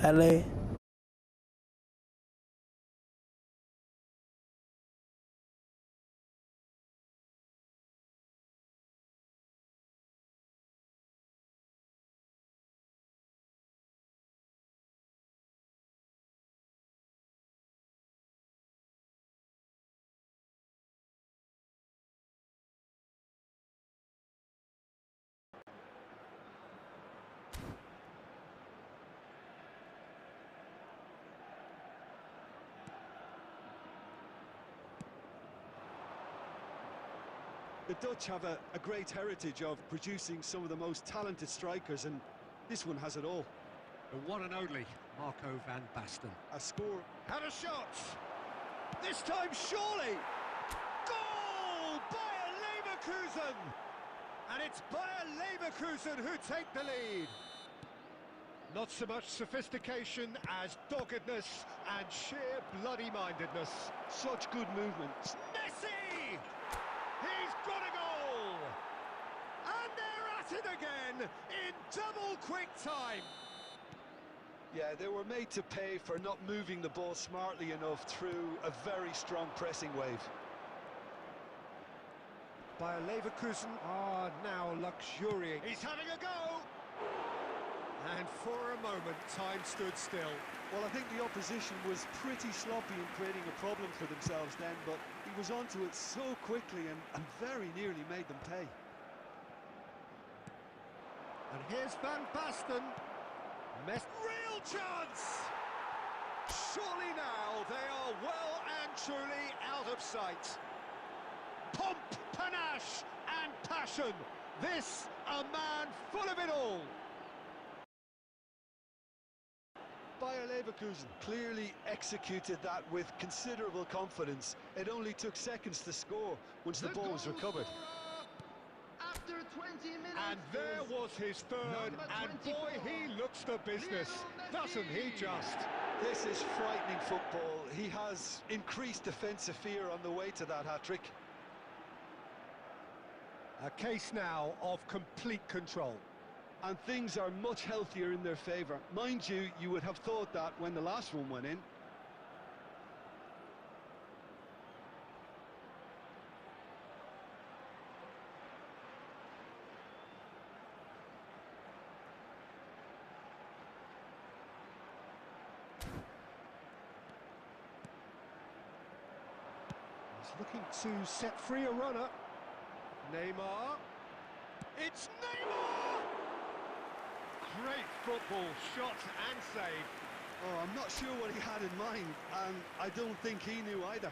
LA. The Dutch have a great heritage of producing some of the most talented strikers, and this one has it all. The one and only Marco van Basten. A score. Had a shot! This time surely! Goal! Bayer Leverkusen! And it's Bayer Leverkusen who take the lead. Not so much sophistication as doggedness and sheer bloody-mindedness. Such good movements. Messi! He's got a goal! And they're at it again in double quick time. Yeah, they were made to pay for not moving the ball smartly enough through a very strong pressing wave. Bayer Leverkusen are now luxuriating. He's having a go! And for a moment, time stood still. Well, I think the opposition was pretty sloppy in creating a problem for themselves then, but he was onto it so quickly and very nearly made them pay. And here's Van Basten. Real chance! Surely now they are well and truly out of sight. Pomp, panache and passion. This a man full of it all. Bayer Leverkusen clearly executed that with considerable confidence. It only took seconds to score once the ball was recovered. After 20 minutes, And there was his third, and boy, he looks the business, doesn't he just? This is frightening football. He has increased defensive fear on the way to that hat-trick. A case now of complete control. And things are much healthier in their favour. Mind you, you would have thought that when the last one went in. He's looking to set free a runner. Neymar. It's Neymar! Great football, shot and save. Oh, I'm not sure what he had in mind, and I don't think he knew either.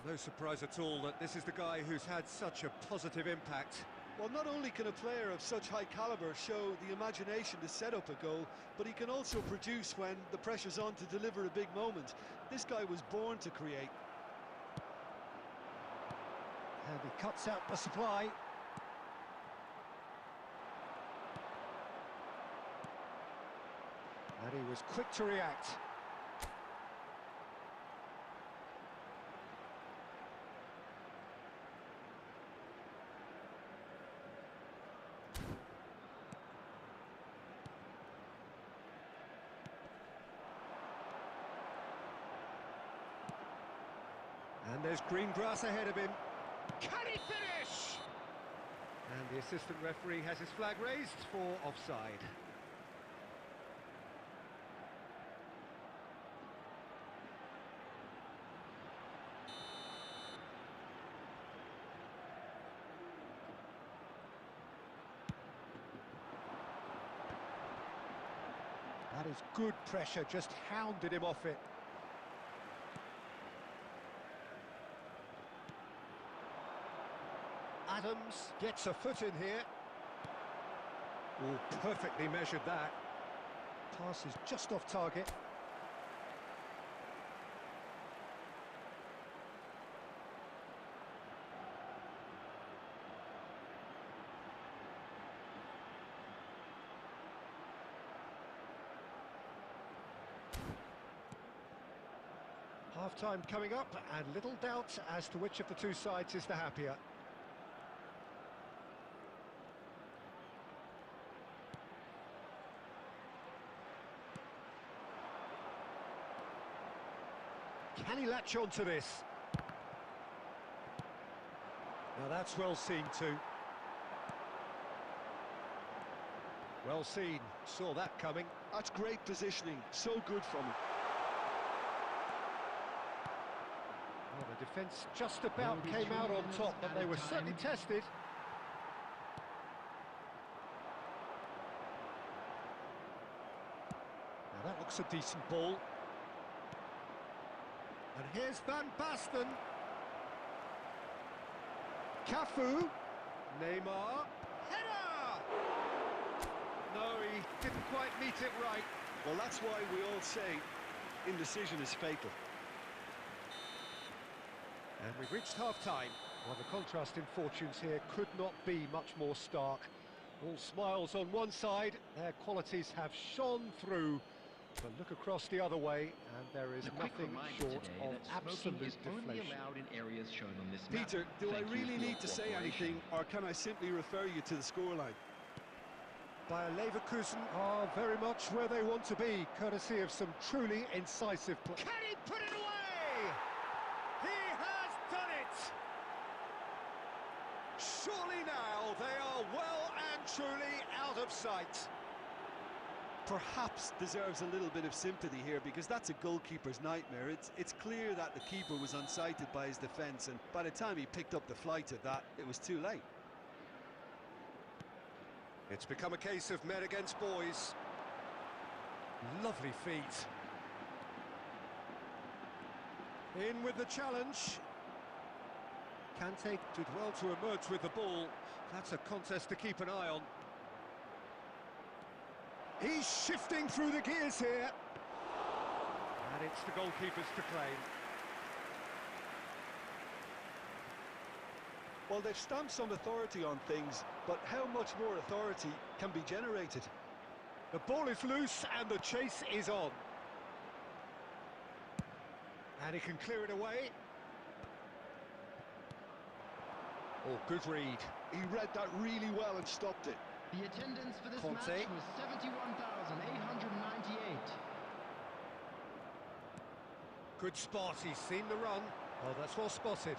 No surprise at all that this is the guy who's had such a positive impact. Well, not only can a player of such high calibre show the imagination to set up a goal, but he can also produce when the pressure's on to deliver a big moment. This guy was born to create. And he cuts out the supply. And he was quick to react. And there's green grass ahead of him. Can he finish? And the assistant referee has his flag raised for offside. That is good pressure, just hounded him off it. comes, gets a foot in here. Oh, perfectly measured that. Pass is just off target. Half-time coming up, and little doubt as to which of the two sides is the happier. Can he latch on to this? Now that's well seen too. Well seen, saw that coming. That's great positioning, so good from him. Well, the defence just about came out on top, but they were certainly tested. Now that looks a decent ball. And here's Van Basten. Cafu. Neymar. Header! No, he didn't quite meet it right. Well, that's why we all say indecision is fatal. And we've reached half-time. Well, the contrast in fortunes here could not be much more stark. All smiles on one side, their qualities have shone through. But look across the other way, and there is nothing short of absolute deflation. Peter, do I really need to say anything, or can I simply refer you to the scoreline? Bayer Leverkusen are very much where they want to be, courtesy of some truly incisive play. Can he put it away? He has done it! Surely now they are well and truly out of sight. Perhaps deserves a little bit of sympathy here, because that's a goalkeeper's nightmare. It's clear that the keeper was unsighted by his defence, and by the time he picked up the flight of that, it was too late. It's become a case of men against boys. Lovely feet. In with the challenge. Kante did well to emerge with the ball. That's a contest to keep an eye on. He's shifting through the gears here. And it's the goalkeepers to claim. Well, they've stamped some authority on things, but how much more authority can be generated? The ball is loose and the chase is on. And he can clear it away. Oh, good read. He read that really well and stopped it. The attendance for this Conte. match was 71,898. Good spot, he's seen the run. Oh, that's well spotted.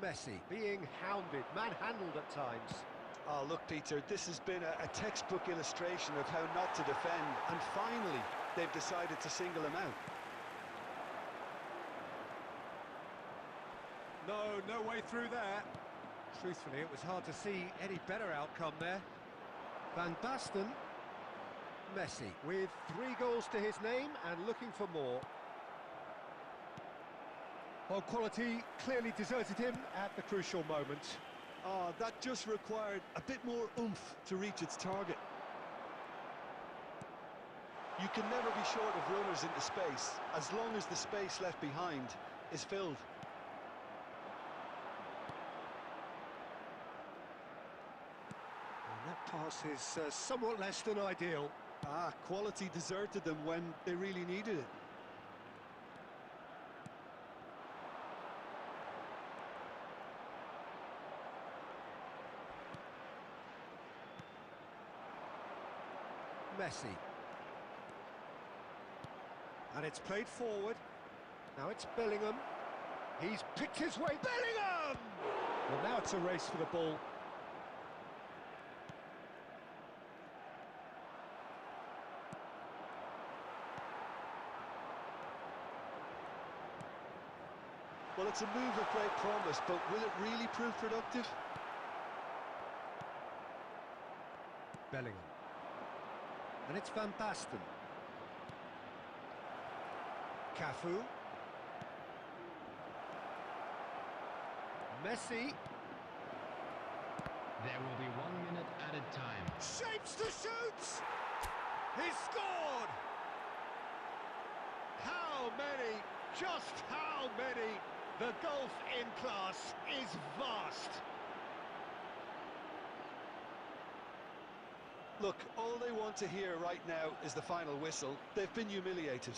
Messi being hounded, manhandled at times. Oh, look, Peter, this has been a textbook illustration of how not to defend, and finally they've decided to single him out. No way through there. Truthfully, it was hard to see any better outcome there. Van Basten. Messi with 3 goals to his name and looking for more. Well, quality clearly deserted him at the crucial moment. Oh, that just required a bit more oomph to reach its target. You can never be short of runners into space, as long as the space left behind is filled. And that pass is somewhat less than ideal. Ah, quality deserted them when they really needed it. Messi. And it's played forward. Now it's Bellingham. He's picked his way. Bellingham! Well, now it's a race for the ball. Well, it's a move of great promise, but will it really prove productive? Bellingham. And it's Van Basten. Cafu. Messi. Shapes to shoot! He's scored! How many? Just how many? The gulf in class is vast. Look, all they want to hear right now is the final whistle. They've been humiliated.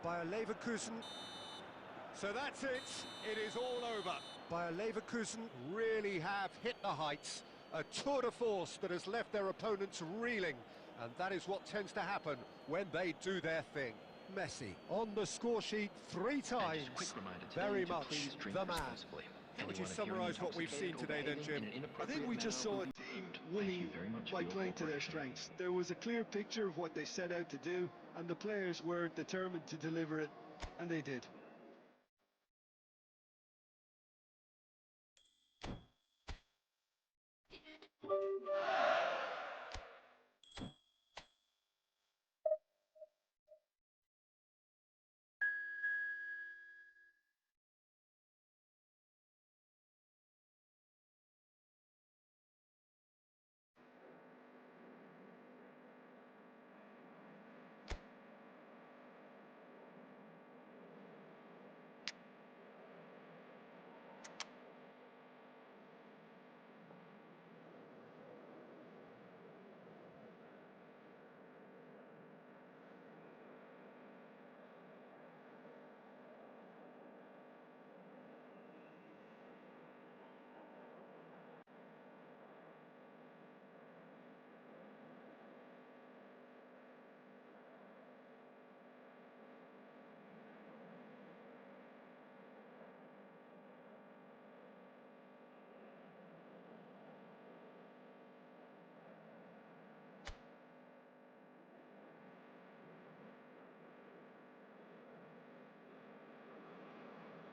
Bayer Leverkusen. So that's it. It is all over. Bayer Leverkusen really have hit the heights. A tour de force that has left their opponents reeling. And that is what tends to happen when they do their thing. Messi on the score sheet 3 times. Very much the man. How would you summarise what we've seen today then, Jim? I think we just saw a team winning by playing to their strengths. There was a clear picture of what they set out to do, and the players were determined to deliver it, and they did.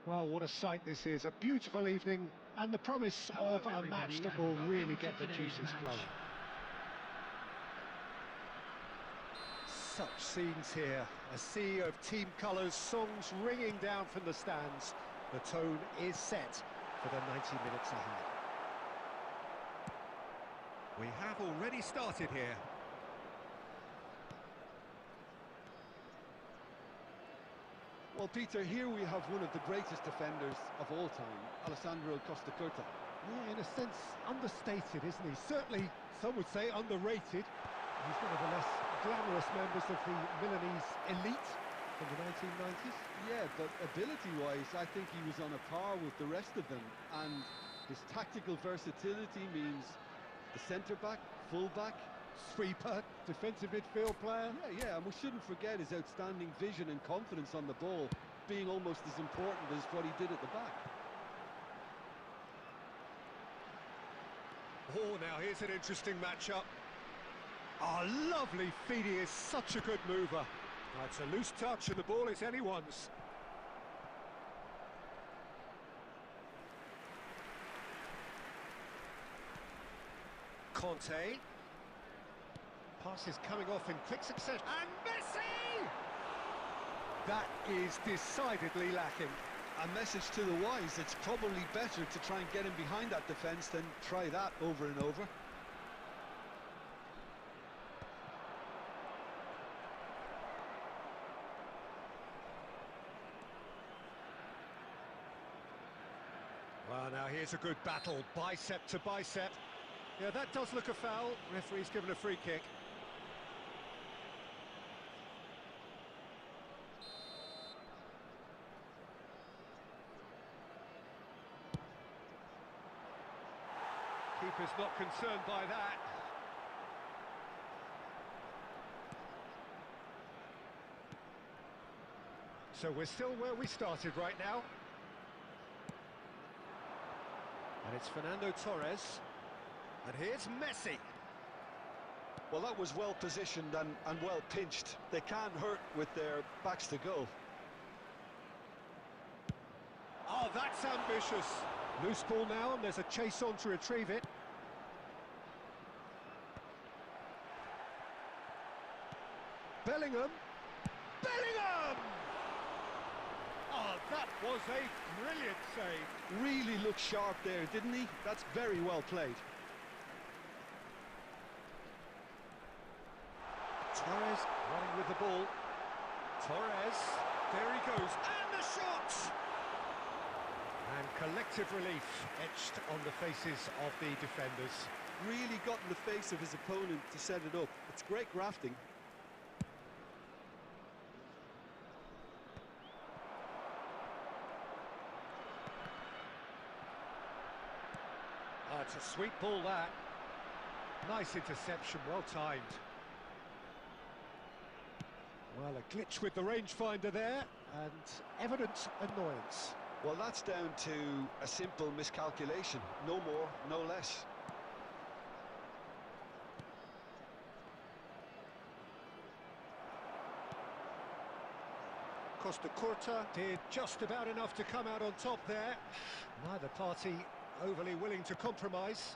Well, what a sight this is. A beautiful evening and the promise of a match that will really get the juices flowing. Such scenes here. A sea of team colours, songs ringing down from the stands. The tone is set for the 90 minutes ahead. We have already started here. Well, Peter, here we have one of the greatest defenders of all time, Alessandro Costa Curta. Yeah, in a sense, understated, isn't he? Certainly, some would say underrated. He's one of the less glamorous members of the Milanese elite from the 1990s. Yeah, but ability-wise, I think he was on a par with the rest of them. And his tactical versatility means the centre-back, full-back, Sweeper, defensive midfield player. Yeah, and we shouldn't forget his outstanding vision and confidence on the ball, being almost as important as what he did at the back. Oh, now here's an interesting matchup. Oh, lovely feed, he is such a good mover. That's a loose touch and the ball is anyone's. Conte. Passes coming off in quick succession. And Messi! That is decidedly lacking. A message to the wise, it's probably better to try and get him behind that defence than try that over and over. Well, now here's a good battle, bicep to bicep. Yeah, that does look a foul. Referee's given a free kick. Keeper's not concerned by that. So we're still where we started right now. And it's Fernando Torres. And here's Messi. Well, that was well positioned and well pinched. They can't hurt with their backs to goal. Oh, that's ambitious. Loose ball now, and there's a chase on to retrieve it. Bellingham! Bellingham! Oh, That was a brilliant save. Really looked sharp there, didn't he? That's very well played. Torres running with the ball. Torres, there he goes, and the shot! And collective relief etched on the faces of the defenders. Really got in the face of his opponent to set it up. It's great grafting. It's a sweet ball, that. Nice interception, well timed. Well, a glitch with the rangefinder there, and evident annoyance. Well, that's down to a simple miscalculation. No more, no less. Costa Curta did just about enough to come out on top there. Neither party overly willing to compromise.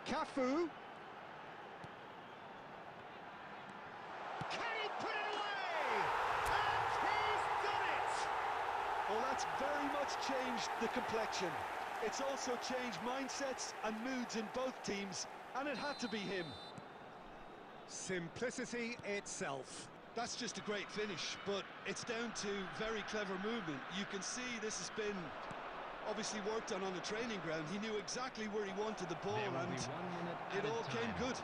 Cafu. Can he put it away? And he's done it! Well, that's very much changed the complexion. It's also changed mindsets and moods in both teams, and it had to be him. Simplicity itself. That's just a great finish, but it's down to very clever movement. You can see this has been obviously worked on the training ground. He knew exactly where he wanted the ball, and it all came good.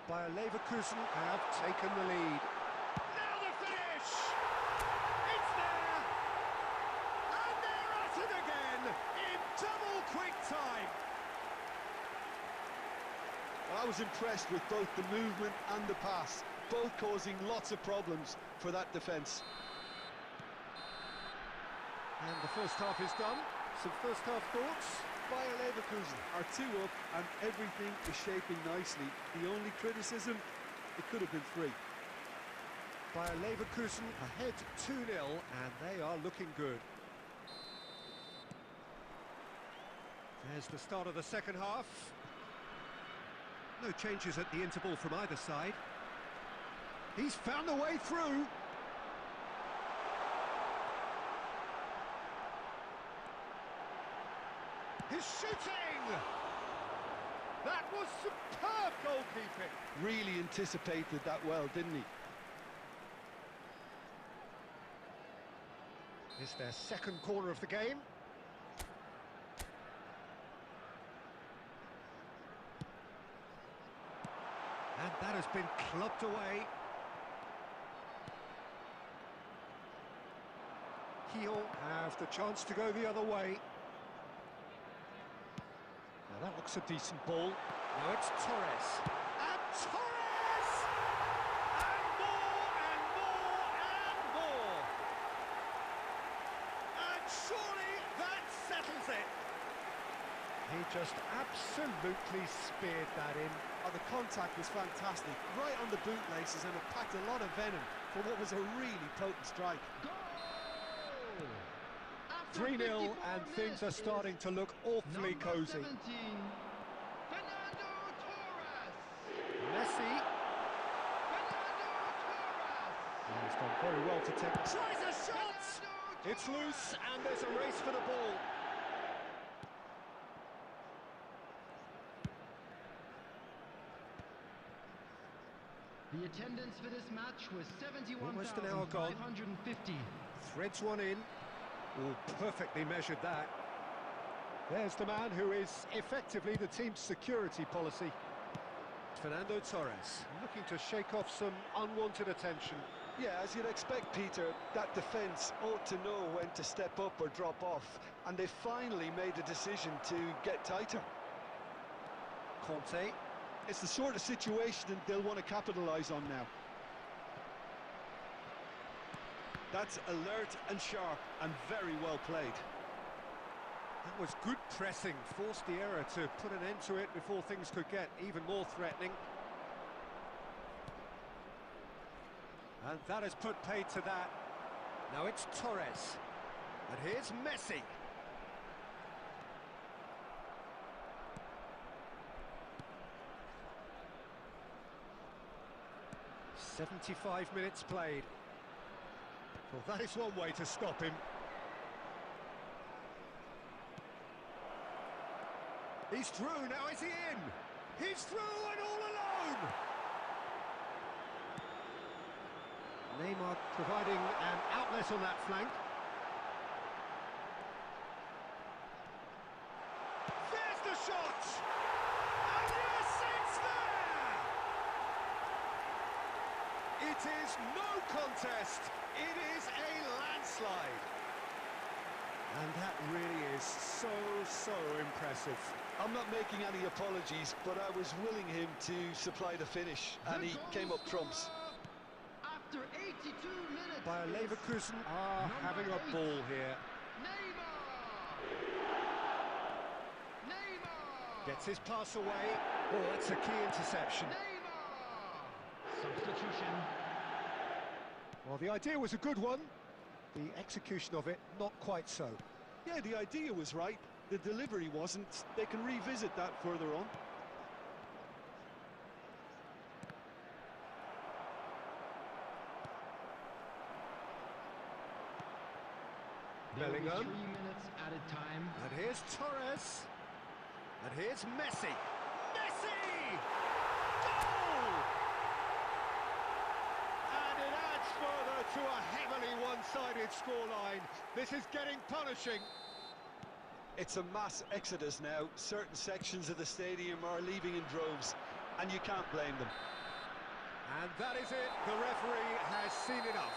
Bayer Leverkusen have taken the lead. Now the finish! It's there! And they're at it again in double quick time. Well, I was impressed with both the movement and the pass, both causing lots of problems for that defence. And the first half is done. Some first half thoughts? Bayer Leverkusen are 2 up and everything is shaping nicely. The only criticism, it could have been 3. Bayer Leverkusen ahead 2-0 and they are looking good. There's the start of the second half. No changes at the interval from either side. He's found the way through. He's shooting! That was superb goalkeeping. Really anticipated that well, didn't he? It's their second corner of the game. And that has been clubbed away. He'll have the chance to go the other way. Now that looks a decent ball. Now it's Torres. And Torres! And more, and more, and more! And surely that settles it. He just absolutely speared that in. Oh, the contact was fantastic, right on the bootlaces, and it packed a lot of venom for what was a really potent strike. 3-0 and things are starting to look awfully cosy. Messi. He's done very well to take. Tries a shot! It's loose and there's a race for the ball. The attendance for this match was Almost an hour gone. 71,550. Threads one in. Oh, perfectly measured that. There's the man who is effectively the team's security policy. Fernando Torres, looking to shake off some unwanted attention. Yeah, as you'd expect, Peter, that defence ought to know when to step up or drop off, and they finally made a decision to get tighter. Conte. It's the sort of situation that they'll want to capitalise on now. That's alert and sharp and very well played. That was good pressing, forced the error to put an end to it before things could get even more threatening. And that has put paid to that. Now it's Torres. And here's Messi. 75 minutes played. Well, that is one way to stop him. He's through, now is he in? He's through and all alone! Neymar providing an outlet on that flank. There's the shot! And yes, it's there! It is no contest, it is a landslide. And that really is so impressive. I'm not making any apologies, but I was willing him to supply the finish, and he came up trumps. After 82 minutes. Bayer Leverkusen are having a ball here. Neymar! Gets his pass away. Oh, that's a key interception. Neymar! Substitution. Well, the idea was a good one. The execution of it, not quite so. Yeah, the idea was right. The delivery wasn't. They can revisit that further on. Bellingham. 3 minutes added time. And here's Torres. And here's Messi. Messi! Goal! And it adds further to a heavily one-sided scoreline. This is getting punishing. It's a mass exodus now. Certain sections of the stadium are leaving in droves, and you can't blame them. And that is it. The referee has seen enough.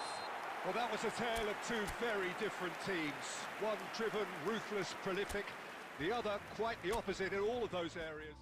Well, that was a tale of two very different teams. One driven, ruthless, prolific. The other quite the opposite in all of those areas.